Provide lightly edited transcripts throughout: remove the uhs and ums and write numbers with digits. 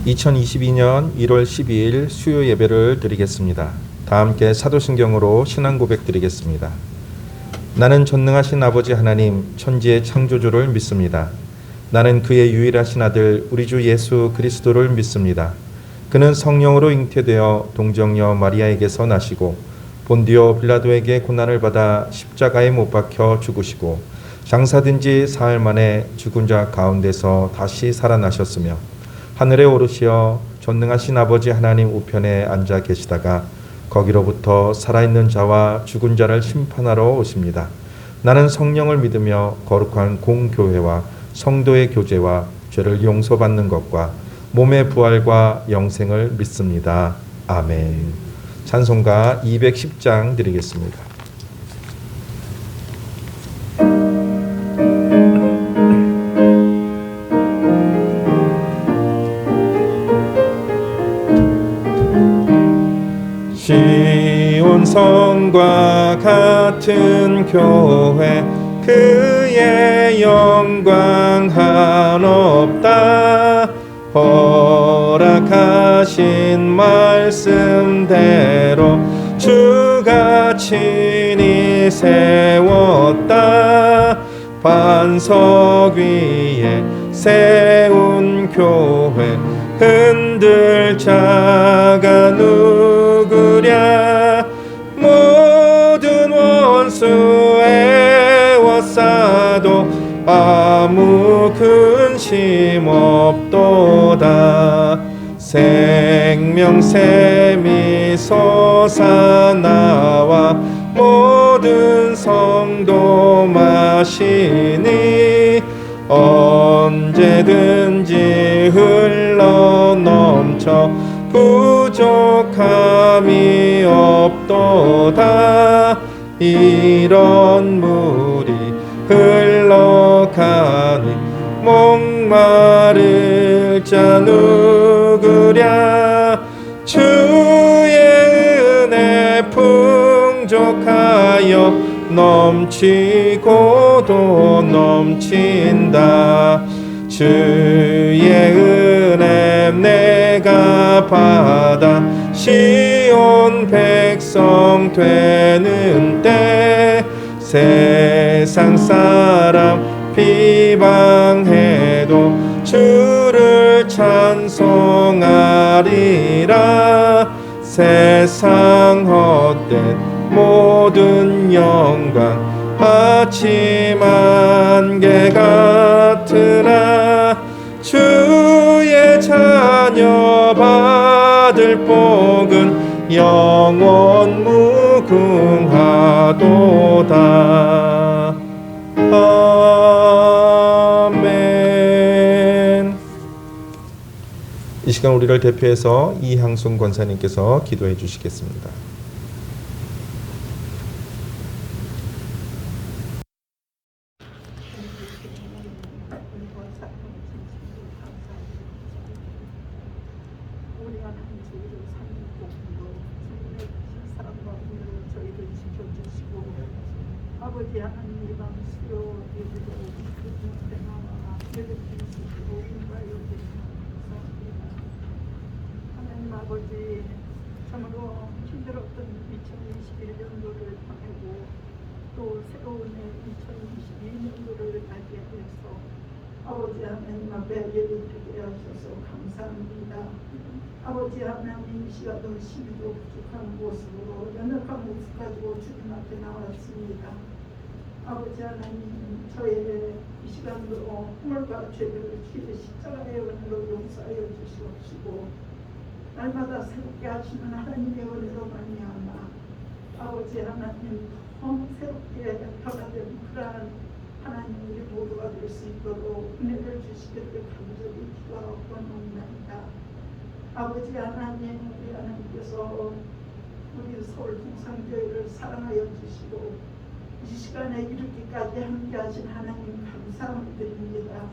2022년 1월 12일 수요 예배를 드리겠습니다. 다 함께 사도신경으로 신앙 고백 드리겠습니다. 나는 전능하신 아버지 하나님 천지의 창조주를 믿습니다. 나는 그의 유일하신 아들 우리 주 예수 그리스도를 믿습니다. 그는 성령으로 잉태되어 동정녀 마리아에게서 나시고 본디오 빌라도에게 고난을 받아 십자가에 못 박혀 죽으시고 장사된 지 사흘 만에 죽은 자 가운데서 다시 살아나셨으며 하늘에 오르시어 전능하신 아버지 하나님 우편에 앉아 계시다가 거기로부터 살아있는 자와 죽은 자를 심판하러 오십니다. 나는 성령을 믿으며 거룩한 공교회와 성도의 교제와 죄를 용서받는 것과 몸의 부활과 영생을 믿습니다. 아멘. 찬송가 210장 드리겠습니다. 시온성과 같은 교회 그의 영광 한없다. 허락하신 말씀대로 주가 친히 세웠다. 반석 위에 세운 교회 흔들 자가 누구랴. 모든 원수 애워싸도 아무 근심 없도다. 생명샘이 솟아나와 모든 성도 마시니 언제든지 흘러넘쳐 부족함이 없도다. 이런 물이 흘러가니 목마를 자 누구랴. 주의 은혜 풍족하여 넘치고도 넘친다. 주의 은혜 내가 받아 시온 백성 되는 때 세상 사람 비방해도 주를 찬송하리라. 세상 헛된 모든 영광 아침 안개 같으나 주의 자녀 받을 복은 영원 무궁하도다. 아멘. 이 시간 우리를 대표해서 이향순 권사님께서 기도해 주시겠습니다. 아버지 하나님 이 밤 수요 예배로 그분께 나와 예배 드릴 수 있도록 인도하여 주시옵소서. 하나님 아버지 참으로 힘들었던 2021년도를 보내고 또 새로운 2022년도를 맞이해 해서 아버지 하나님 앞에 예배드리게 하셔서 감사합니다. 아버지 하나님 이 시간도 심도 부족한 모습으로 연약한 모습 가지고 주님 앞에 나왔습니다. 아버지 하나님 저의 이 시간으로 허물과 죄를 주의 십자가의 은혜로 용서하여 주시옵시고 날마다 새롭게 하시는 하나님의 은혜로 말미암아 아버지 하나님 새롭게 변화된 그러한 하나님 우리 모두가 될 수 있도록 은혜를 주시기를 간절히 기도하고 원합니다. 아버지 하나님 우리 하나님께서 우리 서울 동산교회를 사랑하여 주시고 이 시간에 이르기까지 함께 하신 하나님 감사드립니다.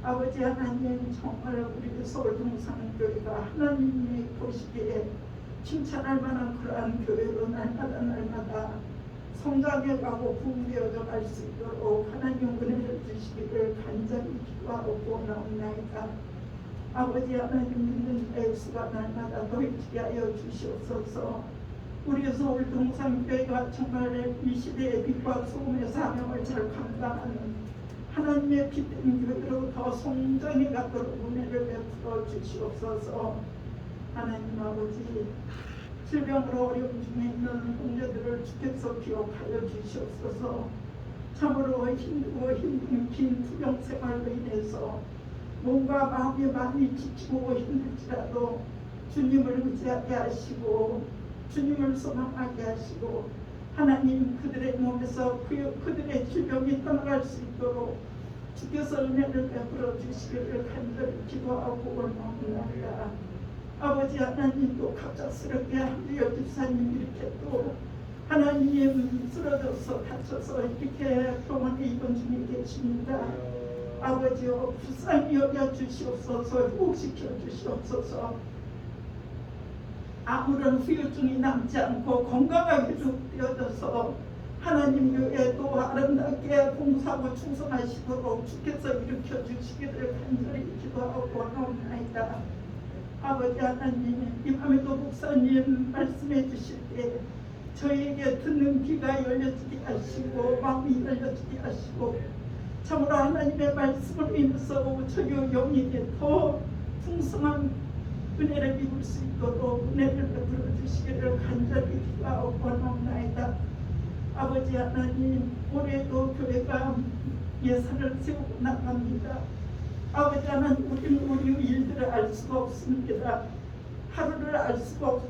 아버지 하나님 정말 우리 서울 동산교회가 하나님이 보시기에 칭찬할 만한 그러한 교회로 날마다 성장해가고 부흥되어져 갈 수 있도록 하나님 은혜를 주시기를 간절히 기도하고 나옵나이다. 아버지 하나님 믿는 액수가 날마다 더해지게 하여 주시옵소서. 우리 서울 동산교회가 정말 이 시대의 빛과 소금의 사명을 잘 감당하는 하나님의 빛된 교회로 더 성장해 가도록 은혜를 베풀어 주시옵소서. 하나님 아버지, 질병으로 어려움 중에 있는 형제들을 주께서 기억하여 주시옵소서. 참으로 힘들고 힘든 긴 투병 생활로 인해서 몸과 마음이 많이 지치고 힘들지라도 주님을 의지하게 하시고 주님을 소망하게 하시고 하나님 그들의 몸에서 그들의 질병이 떠나갈 수 있도록 주께서 은혜를 베풀어 주시기를 간절히 기도하고 원하옵나이다. 아버지 하나님도 갑작스럽게 한두열 집사님 이렇게 또 하나님 쓰러져서 다쳐서 이렇게 병원에 입원 중에 계십니다. 아버지여 불쌍히 여겨 주시옵소서. 회복시켜 주시옵소서. 아무런 후유증이 남지 않고 건강하게 회복되어져서 하나님 교회도 아름답게 봉사하고 충성하시도록 주께서 일으켜 주시기를 간절히 기도하고 원하옵나이다. 아버지 하나님, 이 밤에도 목사님 말씀해 주실 때 저희에게 듣는 귀가 열려지게 하시고 마음이 열려지게 하시고 참으로 하나님의 말씀을 믿으면서 저희 영이 더 풍성한 은혜를 입을 수 있도록 은혜를 베풀어 주시기를 간절히 기도하고 원하옵나이다. 아버지 하나님, 올해도 교회가 예산을 세우고 나갑니다. 아버지 하나님, 우리는 우리 일들을 알 수가 없습니다. 하루를 알 수가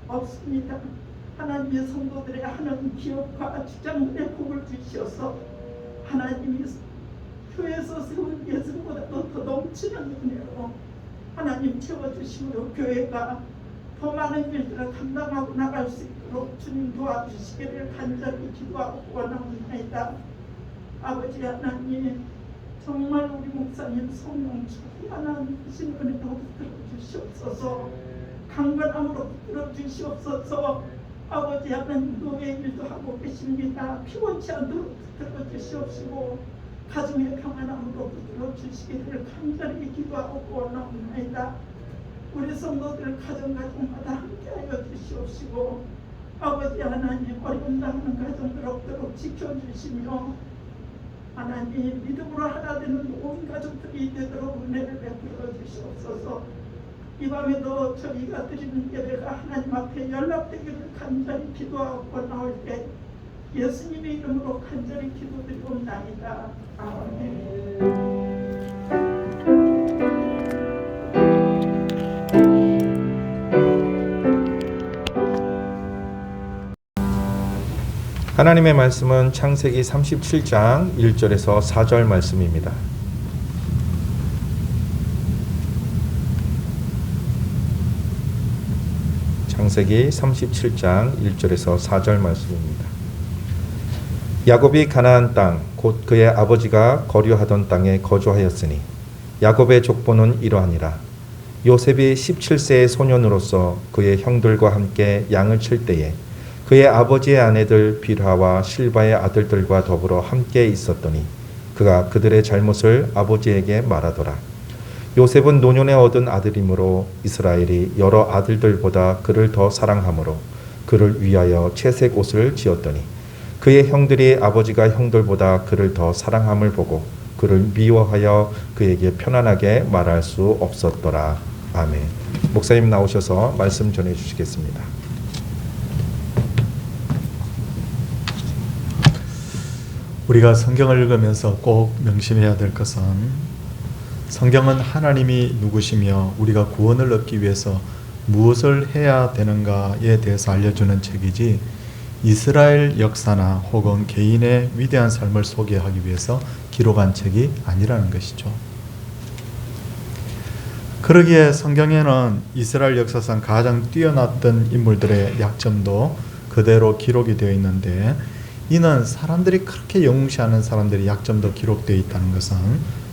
없습니다. 하나님의 성도들의 하는 기업과 주장들의 복을 주시어서 하나님이 교회에서 세운 예산보다도 더 넘치는 은혜로 하나님 채워주시므로 교회가 더 많은 일들을 감당하고 나갈 수 있도록 주님 도와주시기를 간절히 기도하고 원하옵나이다. 아버지 하나님, 정말 우리 목사님 성령 충만하신 은혜로 붙들어 주시옵소서. 강건함으로 붙들어 주시옵소서. 아버지 하나님, 노예 일도 하고 계십니다. 피곤치 않도록 붙들어 주시옵시고 가정의 평안함으로 붙들어 주시기를 간절히 기도하고 원하옵나이다. 우리 성도들 가정마다 함께하여 주시옵시고 아버지 하나님, 어려움 당하는 가정들 없도록 지켜주시며 하나님, 믿음으로 하나 되는 온 가족들이 되도록 은혜를 베풀어 주시옵소서. 이 밤에도 저희가 드리는 예배가 하나님 앞에 연락되기를 간절히 기도하고 나올 때 예수님의 이름으로 간절히 기도드리옵나이다. 아멘. 하나님의 말씀은 창세기 37장 1절에서 4절 말씀입니다. 창세기 37장 1절에서 4절 말씀입니다. 야곱이 가나안 땅 곧 그의 아버지가 거류하던 땅에 거주하였으니 야곱의 족보는 이러하니라. 요셉이 17세의 소년으로서 그의 형들과 함께 양을 칠 때에 그의 아버지의 아내들 빌하와 실바의 아들들과 더불어 함께 있었더니 그가 그들의 잘못을 아버지에게 말하더라. 요셉은 노년에 얻은 아들이므로 이스라엘이 여러 아들들보다 그를 더 사랑하므로 그를 위하여 채색 옷을 지었더니 그의 형들이 아버지가 형들보다 그를 더 사랑함을 보고 그를 미워하여 그에게 편안하게 말할 수 없었더라. 아멘. 목사님 나오셔서 말씀 전해 주시겠습니다. 우리가 성경을 읽으면서 꼭 명심해야 될 것은 성경은 하나님이 누구시며 우리가 구원을 얻기 위해서 무엇을 해야 되는가에 대해서 알려주는 책이지 이스라엘 역사나 혹은 개인의 위대한 삶을 소개하기 위해서 기록한 책이 아니라는 것이죠. 그러기에 성경에는 이스라엘 역사상 가장 뛰어났던 인물들의 약점도 그대로 기록이 되어 있는데 이는 사람들이 그렇게 영웅시하는 사람들의 약점도 기록되어 있다는 것은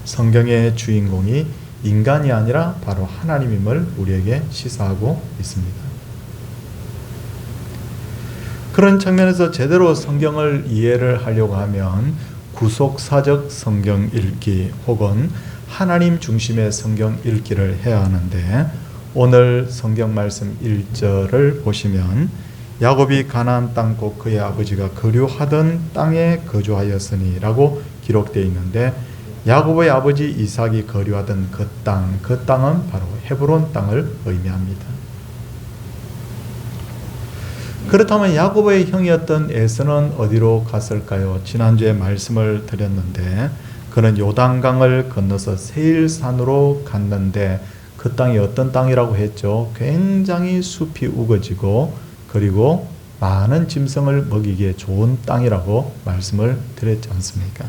성경의 주인공이 인간이 아니라 바로 하나님임을 우리에게 시사하고 있습니다. 그런 측면에서 제대로 성경을 이해를 하려고 하면 구속사적 성경 읽기 혹은 하나님 중심의 성경 읽기를 해야 하는데, 오늘 성경 말씀 1절을 보시면 야곱이 가나안 땅 곧 그의 아버지가 거류하던 땅에 거주하였으니 라고 기록되어 있는데, 야곱의 아버지 이삭이 거류하던 그 땅은 바로 헤브론 땅을 의미합니다. 그렇다면 야곱의 형이었던 에서는 어디로 갔을까요? 지난주에 말씀을 드렸는데, 그는 요단강을 건너서 세일산으로 갔는데, 그 땅이 어떤 땅이라고 했죠? 굉장히 숲이 우거지고 그리고 많은 짐승을 먹이기에 좋은 땅이라고 말씀을 드렸지 않습니까?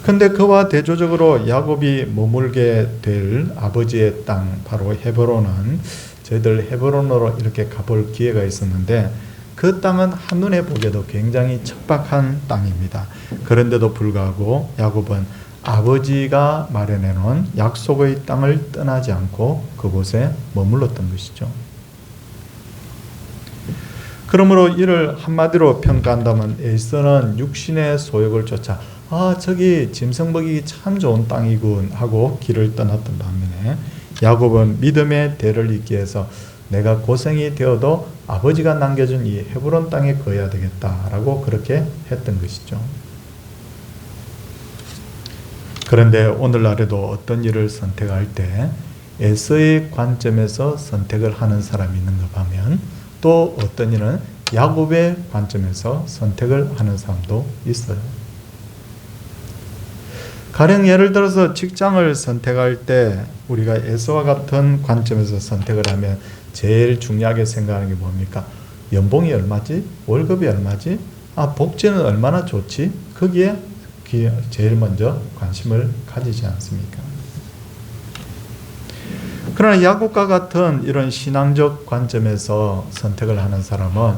근데 그와 대조적으로 야곱이 머물게 될 아버지의 땅, 바로 헤브론은, 저희들 헤브론으로 이렇게 가볼 기회가 있었는데, 그 땅은 한눈에 보기에도 굉장히 척박한 땅입니다. 그런데도 불구하고 야곱은 아버지가 마련해 놓은 약속의 땅을 떠나지 않고 그곳에 머물렀던 것이죠. 그러므로 이를 한마디로 평가한다면, 에서는 육신의 소욕을 쫓아 저기 짐승 먹이기 참 좋은 땅이군 하고 길을 떠났던 반면에, 야곱은 믿음의 대를 잇기 위해서 내가 고생이 되어도 아버지가 남겨준 이 헤브론 땅에 거해야 되겠다라고 그렇게 했던 것이죠. 그런데 오늘날에도 어떤 일을 선택할 때 에서의 관점에서 선택을 하는 사람이 있는가 하면, 또 어떤 일은 야곱의 관점에서 선택을 하는 사람도 있어요. 가령 예를 들어서 직장을 선택할 때 우리가 에서와 같은 관점에서 선택을 하면 제일 중요하게 생각하는 게 뭡니까? 연봉이 얼마지? 월급이 얼마지? 복지는 얼마나 좋지? 거기에 제일 먼저 관심을 가지지 않습니까? 그러나 야곱과 같은 이런 신앙적 관점에서 선택을 하는 사람은,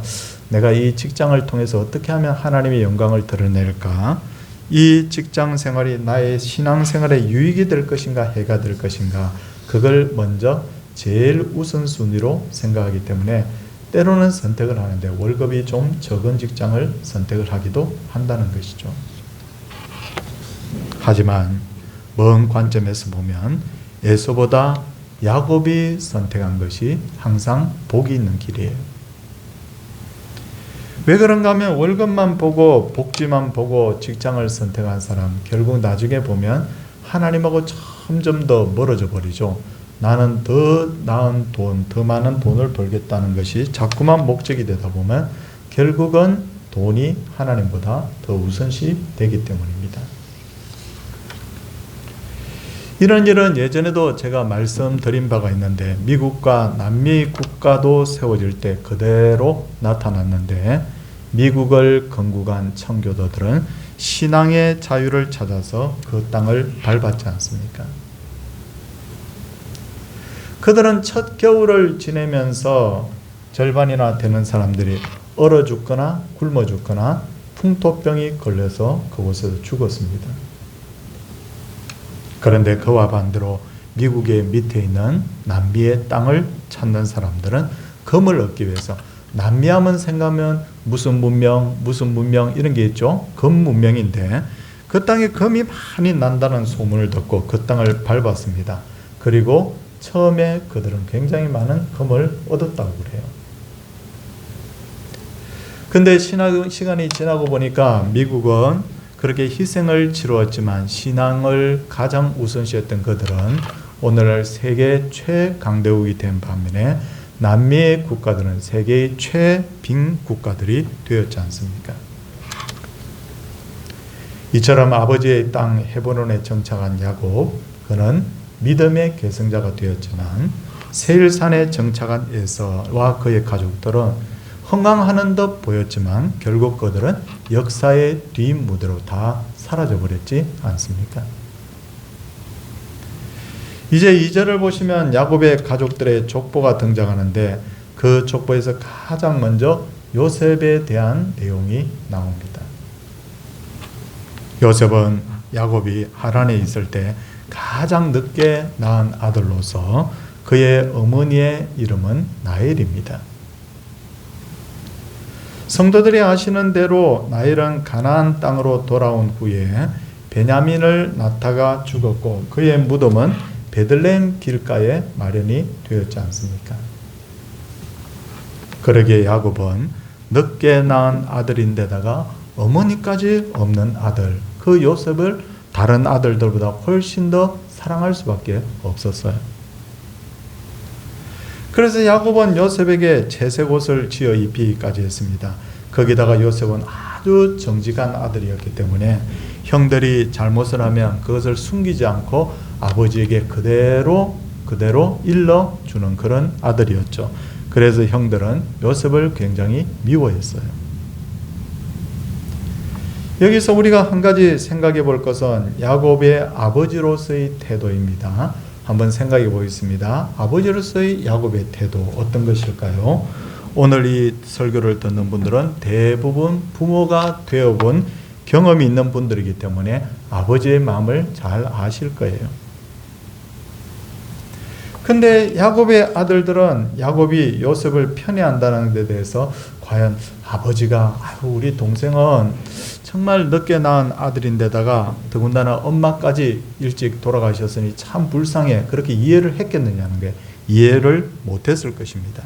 내가 이 직장을 통해서 어떻게 하면 하나님의 영광을 드러낼까? 이 직장 생활이 나의 신앙 생활에 유익이 될 것인가 해가 될 것인가, 그걸 먼저 제일 우선순위로 생각하기 때문에 때로는 선택을 하는데 월급이 좀 적은 직장을 선택을 하기도 한다는 것이죠. 하지만 먼 관점에서 보면 에서보다 야곱이 선택한 것이 항상 복이 있는 길이에요. 왜 그런가 하면 월급만 보고 복지만 보고 직장을 선택한 사람, 결국 나중에 보면 하나님하고 점점 더 멀어져 버리죠. 나는 더 나은 돈, 더 많은 돈을 벌겠다는 것이 자꾸만 목적이 되다 보면 결국은 돈이 하나님보다 더 우선시 되기 때문입니다. 이런 일은 예전에도 제가 말씀드린 바가 있는데, 미국과 남미 국가도 세워질 때 그대로 나타났는데, 미국을 건국한 청교도들은 신앙의 자유를 찾아서 그 땅을 밟았지 않습니까? 그들은 첫 겨울을 지내면서 절반이나 되는 사람들이 얼어 죽거나 굶어 죽거나 풍토병이 걸려서 그곳에서 죽었습니다. 그런데 그와 반대로 미국의 밑에 있는 남미의 땅을 찾는 사람들은 금을 얻기 위해서, 남미하면 생각하면 무슨 문명 이런 게 있죠. 금 문명인데 그 땅에 금이 많이 난다는 소문을 듣고 그 땅을 밟았습니다. 그리고 처음에 그들은 굉장히 많은 금을 얻었다고 그래요. 근데 시간이 지나고 보니까 미국은 그렇게 희생을 치루었지만 신앙을 가장 우선시했던 그들은 오늘날 세계 최강대국이 된 반면에 남미의 국가들은 세계의 최빈 국가들이 되었지 않습니까? 이처럼 아버지의 땅 헤브론에 정착한 야곱, 그는 믿음의 계승자가 되었지만 세일산에 정착한 에서와 그의 가족들은 흥황하는 듯 보였지만 결국 그들은 역사의 뒷무대로 다 사라져 버렸지 않습니까? 이제 2절을 보시면 야곱의 가족들의 족보가 등장하는데, 그 족보에서 가장 먼저 요셉에 대한 내용이 나옵니다. 요셉은 야곱이 하란에 있을 때 가장 늦게 낳은 아들로서 그의 어머니의 이름은 나엘입니다. 성도들이 아시는 대로 나엘은 가나안 땅으로 돌아온 후에 베냐민을 낳다가 죽었고 그의 무덤은 베들레헴 길가에 마련이 되었지 않습니까? 그러기에 야곱은 늦게 낳은 아들인데다가 어머니까지 없는 아들, 그 요셉을 다른 아들들보다 훨씬 더 사랑할 수밖에 없었어요. 그래서 야곱은 요셉에게 채색 옷을 지어 입히기까지 했습니다. 거기다가 요셉은 아주 정직한 아들이었기 때문에 형들이 잘못을 하면 그것을 숨기지 않고 아버지에게 그대로 일러주는 그런 아들이었죠. 그래서 형들은 요셉을 굉장히 미워했어요. 여기서 우리가 한 가지 생각해 볼 것은 야곱의 아버지로서의 태도입니다. 한번 생각해 보겠습니다. 아버지로서의 야곱의 태도 어떤 것일까요? 오늘 이 설교를 듣는 분들은 대부분 부모가 되어본 경험이 있는 분들이기 때문에 아버지의 마음을 잘 아실 거예요. 근데 야곱의 아들들은 야곱이 요셉을 편애한다는 데 대해서 과연 아버지가 우리 동생은 정말 늦게 낳은 아들인데다가 더군다나 엄마까지 일찍 돌아가셨으니 참 불쌍해, 그렇게 이해를 했겠느냐는 게 이해를 못했을 것입니다.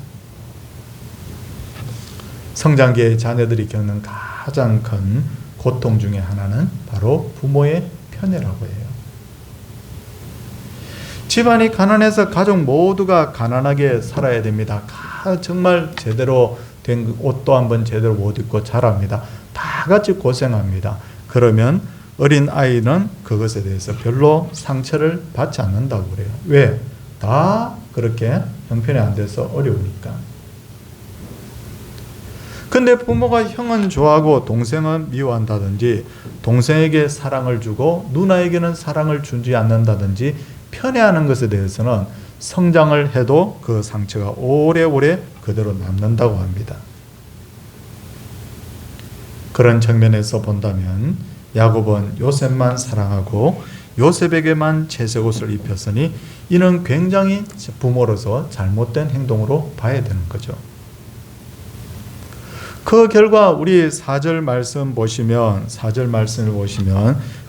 성장기의 자녀들이 겪는 가장 큰 고통 중에 하나는 바로 부모의 편애라고 해요. 집안이 가난해서 가족 모두가 가난하게 살아야 됩니다. 정말 제대로 된 옷도 한번 제대로 못 입고 자랍니다. 다 같이 고생합니다. 그러면 어린 아이는 그것에 대해서 별로 상처를 받지 않는다고 그래요. 왜? 다 그렇게 형편이 안 돼서 어려우니까. 근데 부모가 형은 좋아하고 동생은 미워한다든지, 동생에게 사랑을 주고 누나에게는 사랑을 주지 않는다든지 편애하는 것에 대해서는 성장을 해도 그 상처가 오래오래 그대로 남는다고 합니다. 그런 측면에서 본다면 야곱은 요셉만 사랑하고 요셉에게만 채색 옷을 입혔으니 이는 굉장히 부모로서 잘못된 행동으로 봐야 되는 거죠. 그 결과 우리 4절 말씀을 보시면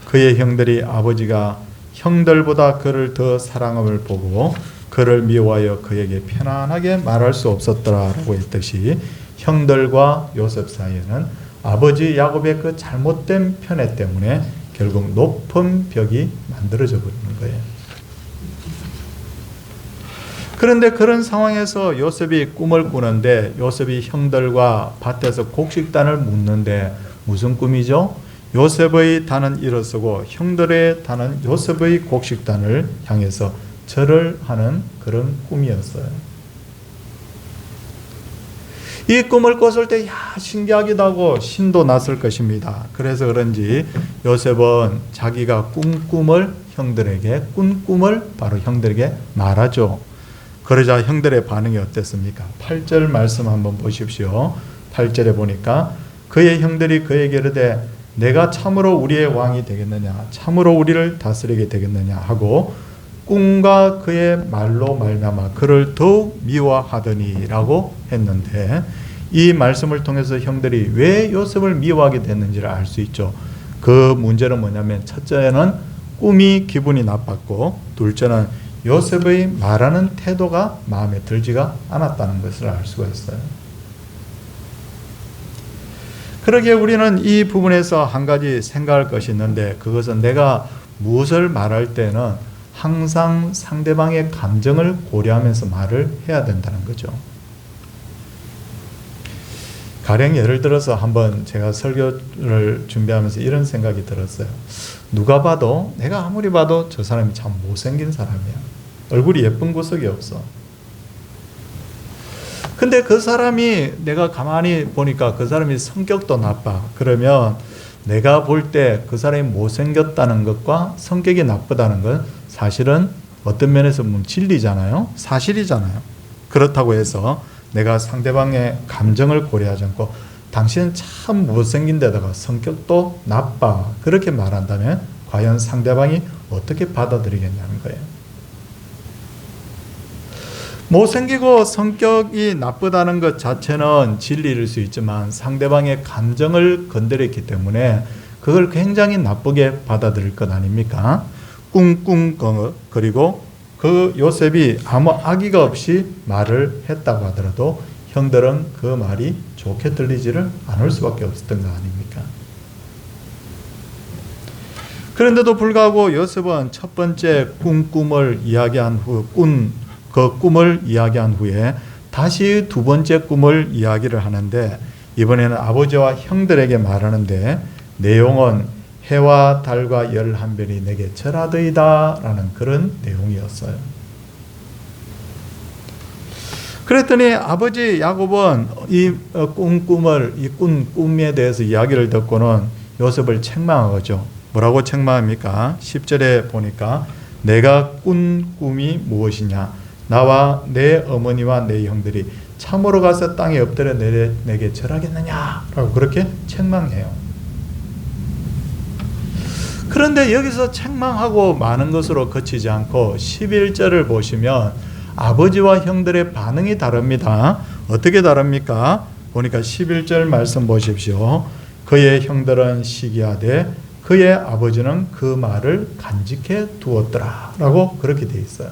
그의 형들이 아버지가 형들보다 그를 더 사랑함을 보고 그를 미워하여 그에게 편안하게 말할 수 없었더라라고 했듯이 형들과 요셉 사이에는 아버지 야곱의 그 잘못된 편애 때문에 결국 높은 벽이 만들어져 버리는 거예요. 그런데 그런 상황에서 요셉이 꿈을 꾸는데 요셉이 형들과 밭에서 곡식단을 묻는데 무슨 꿈이죠? 요셉의 단은 일어서고 형들의 단은 요셉의 곡식단을 향해서 절을 하는 그런 꿈이었어요. 이 꿈을 꿨을 때 신기하기도 하고 신도 났을 것입니다. 그래서 그런지 요셉은 자기가 꾼 꿈을 바로 형들에게 말하죠. 그러자 형들의 반응이 어땠습니까? 8절 말씀 한번 보십시오. 8절에 보니까 그의 형들이 그에게 이르되 내가 참으로 우리의 왕이 되겠느냐, 참으로 우리를 다스리게 되겠느냐 하고 꿈과 그의 말로 말미암아 그를 더욱 미워하더니라고 했는데, 이 말씀을 통해서 형들이 왜 요셉을 미워하게 됐는지를 알 수 있죠. 그 문제는 뭐냐면 첫째는 꿈이 기분이 나빴고, 둘째는 요셉의 말하는 태도가 마음에 들지가 않았다는 것을 알 수가 있어요. 그러기에 우리는 이 부분에서 한 가지 생각할 것이 있는데, 그것은 내가 무엇을 말할 때는 항상 상대방의 감정을 고려하면서 말을 해야 된다는 거죠. 가령 예를 들어서 한번 제가 설교를 준비하면서 이런 생각이 들었어요. 누가 봐도, 내가 아무리 봐도 저 사람이 참 못생긴 사람이야. 얼굴이 예쁜 구석이 없어. 근데 그 사람이, 내가 가만히 보니까 그 사람이 성격도 나빠. 그러면 내가 볼 때 그 사람이 못생겼다는 것과 성격이 나쁘다는 건 사실은 어떤 면에서 보면 진리잖아요. 사실이잖아요. 그렇다고 해서 내가 상대방의 감정을 고려하지 않고 당신은 참 못생긴 데다가 성격도 나빠, 그렇게 말한다면 과연 상대방이 어떻게 받아들이겠냐는 거예요. 못생기고 성격이 나쁘다는 것 자체는 진리일 수 있지만 상대방의 감정을 건드렸기 때문에 그걸 굉장히 나쁘게 받아들일 것 아닙니까? 꿍꿍거리고 그 요셉이 아무 악의가 없이 말을 했다고 하더라도 형들은 그 말이 좋게 들리지를 않을 수밖에 없었던 거 아닙니까? 그런데도 불구하고 요셉은 첫 번째 꿈을 이야기한 후, 그 꿈을 이야기한 후에 다시 두 번째 꿈을 이야기를 하는데 이번에는 아버지와 형들에게 말하는데 내용은 해와 달과 열한 별이 내게 절하더이다 라는 그런 내용이었어요. 그랬더니 아버지 야곱은 이 꿈에 대해서 이야기를 듣고는 요셉을 책망하죠. 뭐라고 책망합니까? 10절에 보니까 내가 꾼 꿈이 무엇이냐? 나와 내 어머니와 내 형들이 참으로 가서 땅에 엎드려 내게 절하겠느냐? 라고 그렇게 책망해요. 그런데 여기서 책망하고 많은 것으로 그치지 않고 11절을 보시면 아버지와 형들의 반응이 다릅니다. 어떻게 다릅니까? 보니까 11절 말씀 보십시오. 그의 형들은 시기하되 그의 아버지는 그 말을 간직해 두었더라 라고 그렇게 되어 있어요.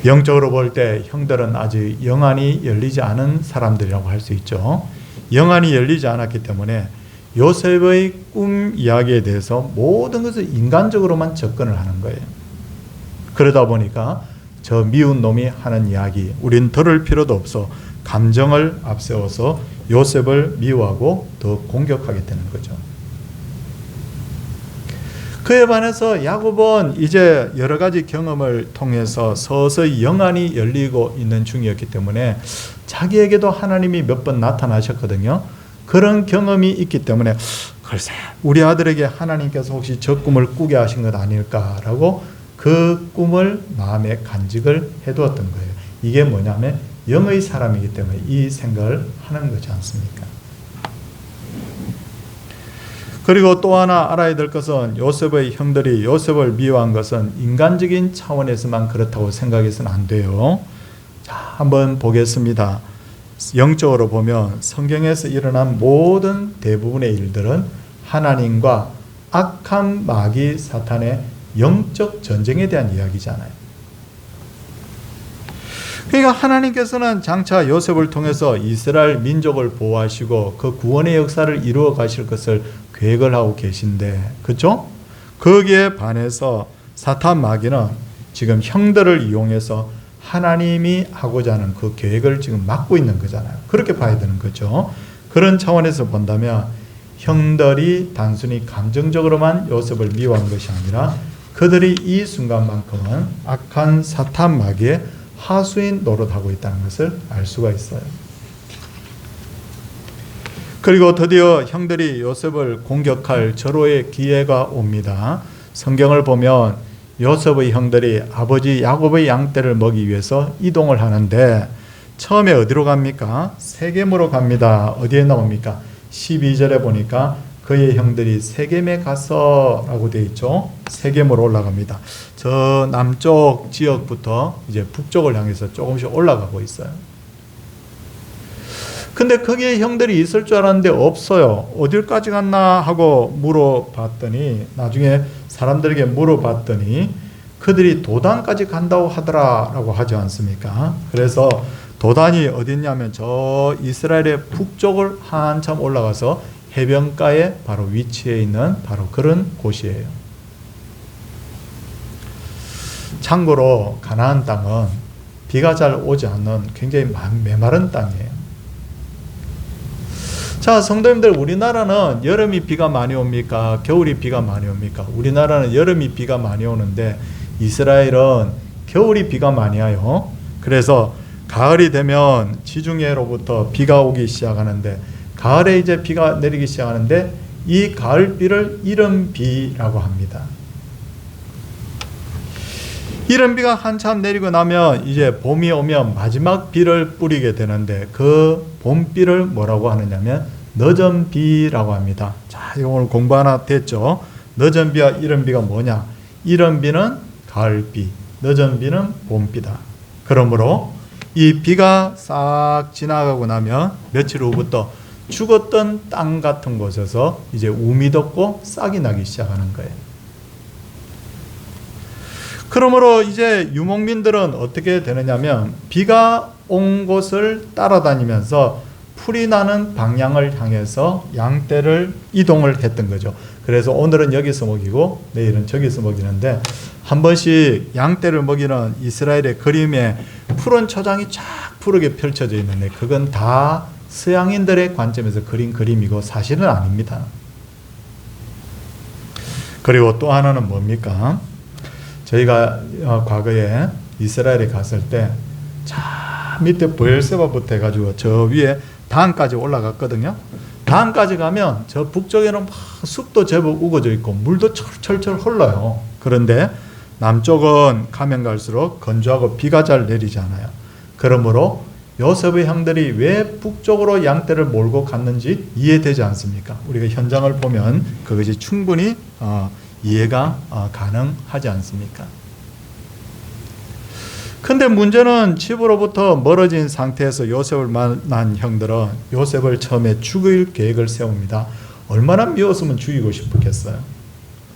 영적으로 볼 때 형들은 아직 영안이 열리지 않은 사람들이라고 할 수 있죠. 영안이 열리지 않았기 때문에 요셉의 꿈 이야기에 대해서 모든 것을 인간적으로만 접근을 하는 거예요. 그러다 보니까 저 미운 놈이 하는 이야기 우린 들을 필요도 없어 감정을 앞세워서 요셉을 미워하고 더 공격하게 되는 거죠. 그에 반해서 야곱은 이제 여러 가지 경험을 통해서 서서히 영안이 열리고 있는 중이었기 때문에 자기에게도 하나님이 몇 번 나타나셨거든요. 그런 경험이 있기 때문에 글쎄 우리 아들에게 하나님께서 혹시 저 꿈을 꾸게 하신 것 아닐까라고 그 꿈을 마음에 간직을 해두었던 거예요. 이게 뭐냐면 영의 사람이기 때문에 이 생각을 하는 거지 않습니까? 그리고 또 하나 알아야 될 것은 요셉의 형들이 요셉을 미워한 것은 인간적인 차원에서만 그렇다고 생각해서는 안 돼요. 자, 한번 보겠습니다. 영적으로 보면 성경에서 일어난 모든 대부분의 일들은 하나님과 악한 마귀 사탄의 영적 전쟁에 대한 이야기잖아요. 그러니까 하나님께서는 장차 요셉을 통해서 이스라엘 민족을 보호하시고 그 구원의 역사를 이루어 가실 것을 계획을 하고 계신데, 그렇죠? 거기에 반해서 사탄 마귀는 지금 형들을 이용해서 하나님이 하고자 하는 그 계획을 지금 막고 있는 거잖아요. 그렇게 봐야 되는 거죠. 그런 차원에서 본다면 형들이 단순히 감정적으로만 요셉을 미워한 것이 아니라 그들이 이 순간만큼은 악한 사탄 마귀의 하수인 노릇하고 있다는 것을 알 수가 있어요. 그리고 드디어 형들이 요셉을 공격할 절호의 기회가 옵니다. 성경을 보면 요셉의 형들이 아버지 야곱의 양떼를 먹기 위해서 이동을 하는데 처음에 어디로 갑니까? 세겜으로 갑니다. 어디에 나옵니까? 12절에 보니까 그의 형들이 세겜에 가서 라고 되어 있죠. 세겜으로 올라갑니다. 저 남쪽 지역부터 이제 북쪽을 향해서 조금씩 올라가고 있어요. 근데 거기에 형들이 있을 줄 알았는데 없어요. 어딜까지 갔나 하고 물어봤더니 나중에 사람들에게 물어봤더니 그들이 도단까지 간다고 하더라라고 하지 않습니까? 그래서 도단이 어딨냐면 저 이스라엘의 북쪽을 한참 올라가서 해변가에 바로 위치해 있는 바로 그런 곳이에요. 참고로 가나안 땅은 비가 잘 오지 않는 굉장히 메마른 땅이에요. 자, 성도님들, 우리나라는 여름이 비가 많이 옵니까? 겨울이 비가 많이 옵니까? 우리나라는 여름이 비가 많이 오는데 이스라엘은 겨울이 비가 많이 와요. 그래서 가을이 되면 지중해로부터 비가 오기 시작하는데 가을에 이제 비가 내리기 시작하는데 이 가을비를 이른비라고 합니다. 이른비가 한참 내리고 나면 이제 봄이 오면 마지막 비를 뿌리게 되는데 그 봄비를 뭐라고 하느냐면 늦은비라고 합니다. 자, 이거 오늘 공부 하나 됐죠? 늦은비와 이른비가 뭐냐? 이른비는 가을비, 늦은비는 봄비다. 그러므로 이 비가 싹 지나가고 나면 며칠 후부터 죽었던 땅 같은 곳에서 이제 우미 덮고 싹이 나기 시작하는 거예요. 그러므로 이제 유목민들은 어떻게 되느냐면 비가 온 곳을 따라다니면서 풀이 나는 방향을 향해서 양떼를 이동을 했던 거죠. 그래서 오늘은 여기서 먹이고 내일은 저기서 먹이는데, 한 번씩 양떼를 먹이는 이스라엘의 그림에 푸른 초장이 쫙 푸르게 펼쳐져 있는데, 그건 다 서양인들의 관점에서 그린 그림이고 사실은 아닙니다. 그리고 또 하나는 뭡니까? 저희가 과거에 이스라엘에 갔을 때 저 밑에 브엘세바부터 해가지고 저 위에 단까지 올라갔거든요. 단까지 가면 저 북쪽에는 막 숲도 제법 우거져 있고 물도 철철철 흘러요. 그런데 남쪽은 가면 갈수록 건조하고 비가 잘 내리지 않아요. 그러므로 요셉의 형들이 왜 북쪽으로 양떼를 몰고 갔는지 이해되지 않습니까? 우리가 현장을 보면 그것이 충분히 이해가 가능하지 않습니까? 근데 문제는 집으로부터 멀어진 상태에서 요셉을 만난 형들은 요셉을 처음에 죽일 계획을 세웁니다. 얼마나 미웠으면 죽이고 싶었겠어요.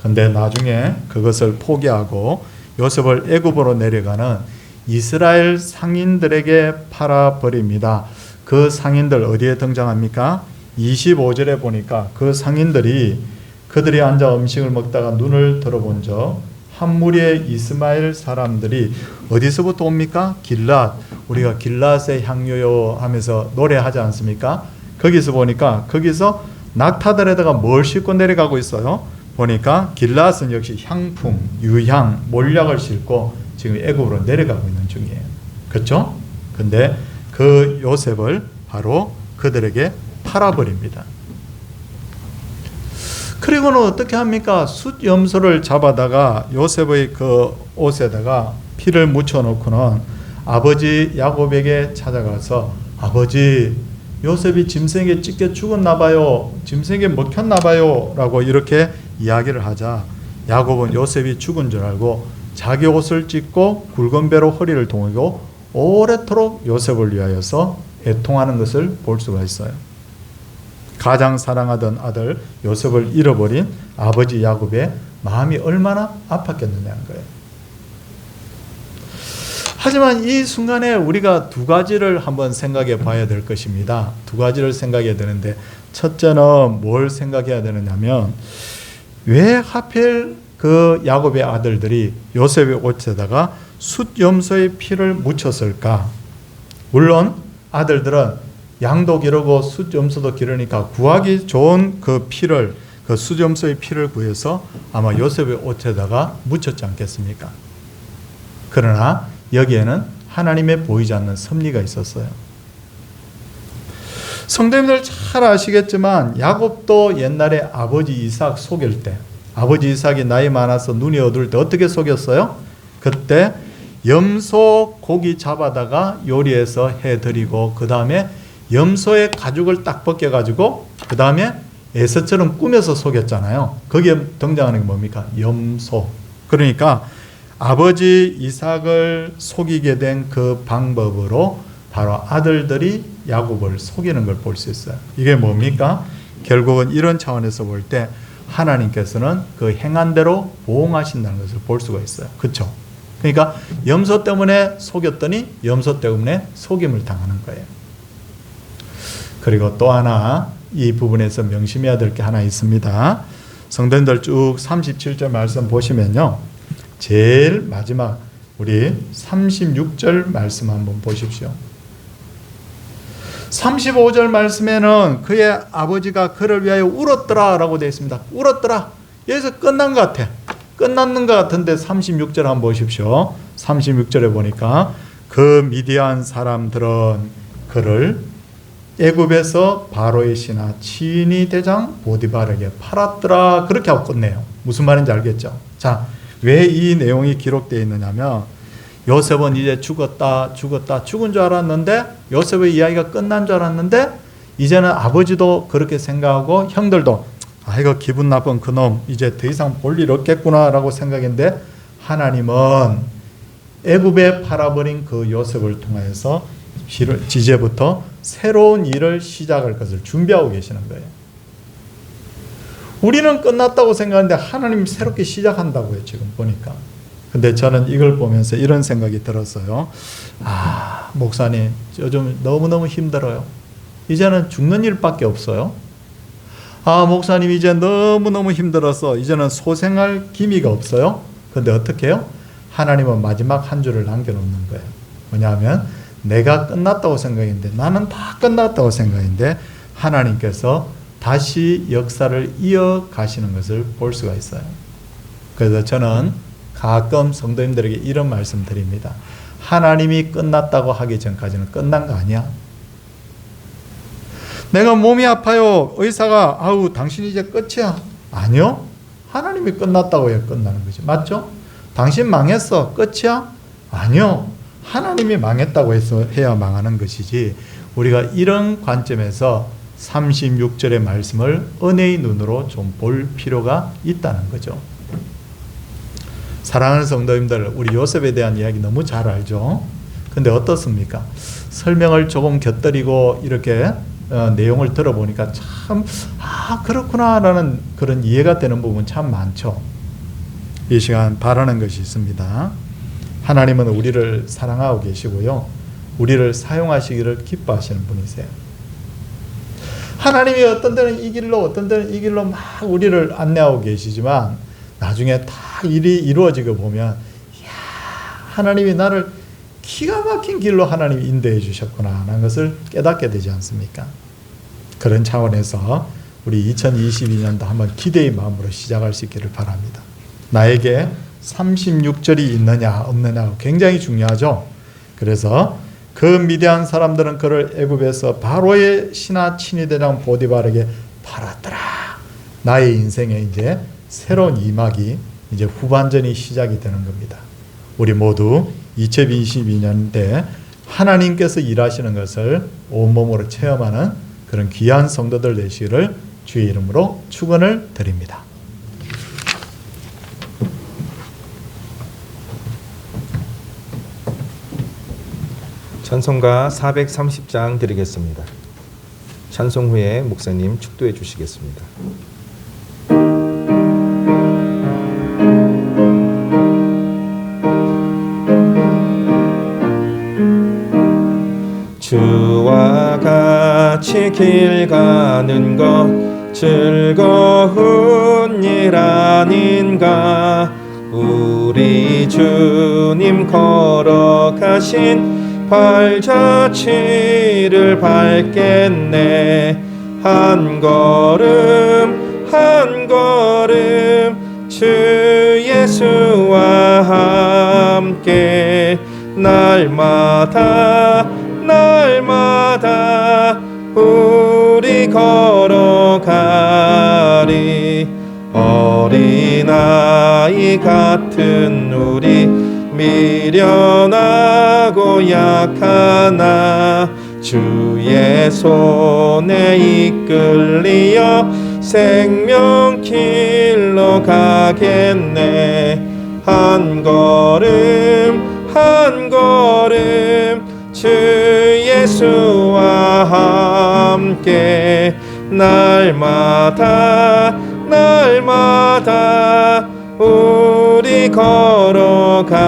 근데 나중에 그것을 포기하고 요셉을 애굽으로 내려가는 이스라엘 상인들에게 팔아버립니다. 그 상인들 어디에 등장합니까? 25절에 보니까 그 상인들이 그들이 앉아 음식을 먹다가 눈을 들어본 적 한 무리의 이스마엘 사람들이 어디서부터 옵니까? 길랏. 우리가 길랏의 향유요 하면서 노래하지 않습니까? 거기서 보니까 거기서 낙타들에다가 뭘 싣고 내려가고 있어요? 보니까 길랏은 역시 향품, 유향, 몰약을 싣고 지금 애굽으로 내려가고 있는 중이에요. 그렇죠? 근데 그 요셉을 바로 그들에게 팔아버립니다. 그리고는 어떻게 합니까? 숫염소를 잡아다가 요셉의 그 옷에다가 피를 묻혀놓고는 아버지 야곱에게 찾아가서, 아버지 요셉이 짐승에게 찢겨 죽었나 봐요, 짐승에게 먹혔나 봐요 라고 이렇게 이야기를 하자, 야곱은 요셉이 죽은 줄 알고 자기 옷을 찢고 굵은 배로 허리를 동이고 오래도록 요셉을 위하여서 애통하는 것을 볼 수가 있어요. 가장 사랑하던 아들 요셉을 잃어버린 아버지 야곱의 마음이 얼마나 아팠겠느냐는 거예요. 하지만 이 순간에 우리가 두 가지를 한번 생각해 봐야 될 것입니다. 두 가지를 생각해야 되는데, 첫째는 뭘 생각해야 되느냐면, 왜 하필 그 야곱의 아들들이 요셉의 옷에다가 숫염소의 피를 묻혔을까? 물론 아들들은 양도 기르고 숫염소도 기르니까 구하기 좋은 그 피를, 그 숫염소의 피를 구해서 아마 요셉의 옷에다가 묻혔지 않겠습니까? 그러나 여기에는 하나님의 보이지 않는 섭리가 있었어요. 성도님들 잘 아시겠지만 야곱도 옛날에 아버지 이삭 속일 때, 아버지 이삭이 나이 많아서 눈이 어두울 때 어떻게 속였어요? 그때 염소 고기 잡아다가 요리해서 해드리고, 그 다음에 염소의 가죽을 딱 벗겨가지고 그 다음에 에서처럼 꾸며서 속였잖아요. 거기에 등장하는 게 뭡니까? 염소. 그러니까 아버지 이삭을 속이게 된 그 방법으로 바로 아들들이 야곱을 속이는 걸 볼 수 있어요. 이게 뭡니까? 결국은 이런 차원에서 볼 때 하나님께서는 그 행한 대로 보응하신다는 것을 볼 수가 있어요. 그렇죠? 그러니까 염소 때문에 속였더니 염소 때문에 속임을 당하는 거예요. 그리고 또 하나 이 부분에서 명심해야 될 게 하나 있습니다. 성도님들 쭉 37절 말씀 보시면요, 제일 마지막 우리 36절 말씀 한번 보십시오. 35절 말씀에는 그의 아버지가 그를 위하여 울었더라 라고 되어 있습니다. 울었더라. 여기서 끝난 것 같아. 끝났는 것 같은데 36절 한번 보십시오. 36절에 보니까 그 미디안 사람들은 그를 애굽에서 바로의 신하 치니 대장 보디발에게 팔았더라, 그렇게 하고 끝내요. 무슨 말인지 알겠죠? 자, 왜 이 내용이 기록되어 있느냐면, 요셉은 이제 죽은 줄 알았는데, 요셉의 이야기가 끝난 줄 알았는데, 이제는 아버지도 그렇게 생각하고 형들도 아이고 기분 나쁜 그놈 이제 더 이상 볼 일 없겠구나 라고 생각했는데, 하나님은 애굽에 팔아버린 그 요셉을 통해서 이제부터 새로운 일을 시작할 것을 준비하고 계시는 거예요. 우리는 끝났다고 생각하는데 하나님 새롭게 시작한다고요, 지금 보니까. 근데 저는 이걸 보면서 이런 생각이 들었어요. 아, 목사님, 요즘 너무너무 힘들어요. 이제는 죽는 일밖에 없어요. 아, 목사님, 이제 너무너무 힘들어서 이제는 소생할 기미가 없어요. 근데 어떻게 해요? 하나님은 마지막 한 줄을 남겨놓는 거예요. 뭐냐면 내가 끝났다고 생각했는데, 나는 다 끝났다고 생각했는데 하나님께서 다시 역사를 이어가시는 것을 볼 수가 있어요. 그래서 저는 가끔 성도님들에게 이런 말씀 드립니다. 하나님이 끝났다고 하기 전까지는 끝난 거 아니야. 내가 몸이 아파요. 의사가 아우 당신 이제 끝이야. 아니요. 하나님이 끝났다고 해야 끝나는 거지. 맞죠? 당신 망했어. 끝이야? 아니요. 하나님이 망했다고 해서 해야 망하는 것이지. 우리가 이런 관점에서 36절의 말씀을 은혜의 눈으로 좀 볼 필요가 있다는 거죠. 사랑하는 성도님들, 우리 요셉에 대한 이야기 너무 잘 알죠? 근데 어떻습니까? 설명을 조금 곁들이고 이렇게 내용을 들어보니까 참 그렇구나 라는 그런 이해가 되는 부분 참 많죠. 이 시간 바라는 것이 있습니다. 하나님은 우리를 사랑하고 계시고요, 우리를 사용하시기를 기뻐하시는 분이세요. 하나님이 어떤 때는 이 길로 어떤 때는 이 길로 막 우리를 안내하고 계시지만 나중에 다 일이 이루어지고 보면, 이야, 하나님이 나를 기가 막힌 길로 하나님이 인도해 주셨구나 라는 것을 깨닫게 되지 않습니까? 그런 차원에서 우리 2022년도 한번 기대의 마음으로 시작할 수 있기를 바랍니다. 나에게 36절이 있느냐 없느냐 굉장히 중요하죠. 그래서 그 미디안 사람들은 그를 애굽에서 바로의 신하 친위대장 보디발에게 팔았더라. 나의 인생에 이제 새로운 이막이, 이제 후반전이 시작이 되는 겁니다. 우리 모두 2022년 때 하나님께서 일하시는 것을 온몸으로 체험하는 그런 귀한 성도들 되시기를 주의 이름으로 축원을 드립니다. 찬송가 430장 드리겠습니다. 찬송 후에 목사님 축도해 주시겠습니다. 주와 같이 길 가는 것 즐거운 일 아닌가. 우리 주님 걸어가신 발자취를 밟겠네. 한 걸음 한 걸음 주 예수와 함께 날마다 날마다 우리 걸어가리. 어린아이 같은 우리 미련하고 약하나 주의 손에 이끌리어 생명길로 가겠네. 한 걸음 한 걸음 주 예수와 함께 날마다 날마다 우리 걸어가리.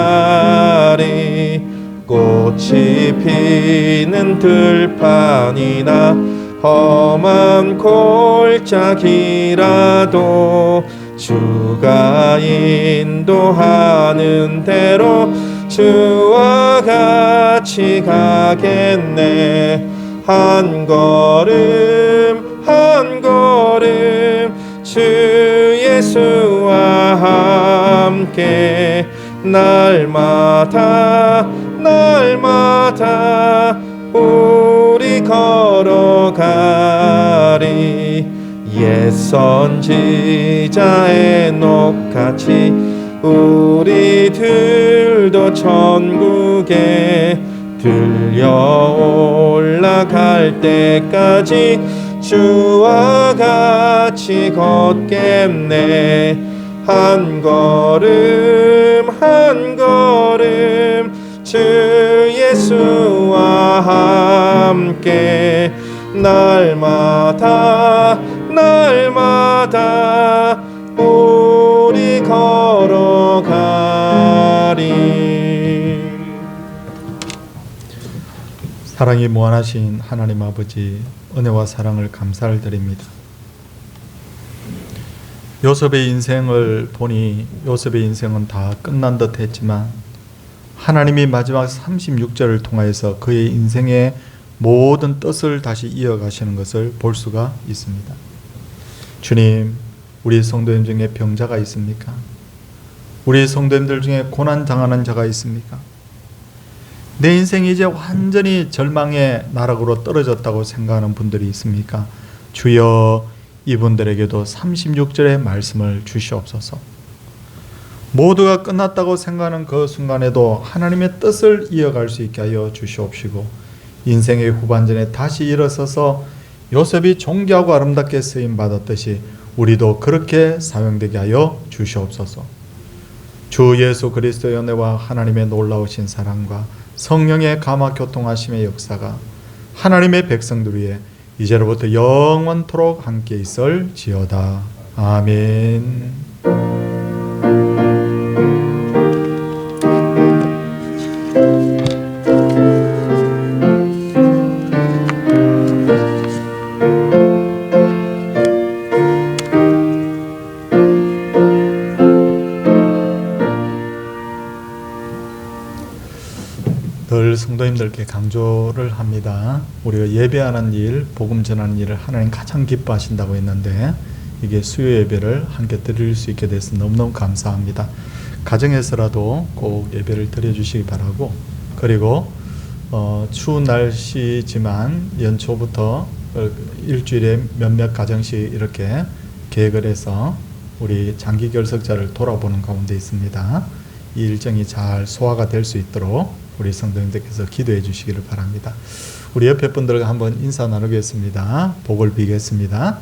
꽃이 피는 들판이나 험한 골짜기라도 주가 인도하는 대로 주와 같이 가겠네. 한 걸음 한 걸음 주 예수와 함께 날마다 날마다 우리 걸어가리. 옛 선지자 에녹같이 우리들도 천국에 들려 올라갈 때까지 주와 같이 걷겠네. 한 걸음 한 걸음 주 예수와 함께 함께 날마다 우리 걸어가리. 사랑이 무한하신 하나님 아버지, 은혜와 사랑을 감사를 드립니다. 요셉의 인생을 보니 요셉의 인생은 다 끝난 듯 했지만 하나님이 마지막 36절을 통하여서 그의 인생의 모든 뜻을 다시 이어가시는 것을 볼 수가 있습니다. 주님, 우리 성도님 중에 병자가 있습니까? 우리 성도님들 중에 고난당하는 자가 있습니까? 내 인생이 이제 완전히 절망의 나락으로 떨어졌다고 생각하는 분들이 있습니까? 주여, 이분들에게도 36절의 말씀을 주시옵소서. 모두가 끝났다고 생각하는 그 순간에도 하나님의 뜻을 이어갈 수 있게 하여 주시옵시고, 인생의 후반전에 다시 일어서서 요셉이 존귀하고 아름답게 쓰임 받았듯이 우리도 그렇게 사용되게 하여 주시옵소서. 주 예수 그리스도의 은혜와 하나님의 놀라우신 사랑과 성령의 감화 교통하심의 역사가 하나님의 백성들 위에 이제로부터 영원토록 함께 있을지어다. 아멘. 늘 성도님들께 강조를 합니다. 우리가 예배하는 일, 복음 전하는 일을 하나님 가장 기뻐하신다고 했는데 이게 수요 예배를 함께 드릴 수 있게 돼서 너무너무 감사합니다. 가정에서라도 꼭 예배를 드려주시기 바라고, 그리고 추운 날씨지만 연초부터 일주일에 몇몇 가정씩 이렇게 계획을 해서 우리 장기 결석자를 돌아보는 가운데 있습니다. 이 일정이 잘 소화가 될 수 있도록 우리 성도님들께서 기도해 주시기를 바랍니다. 우리 옆에 분들과 한번 인사 나누겠습니다. 복을 비겠습니다.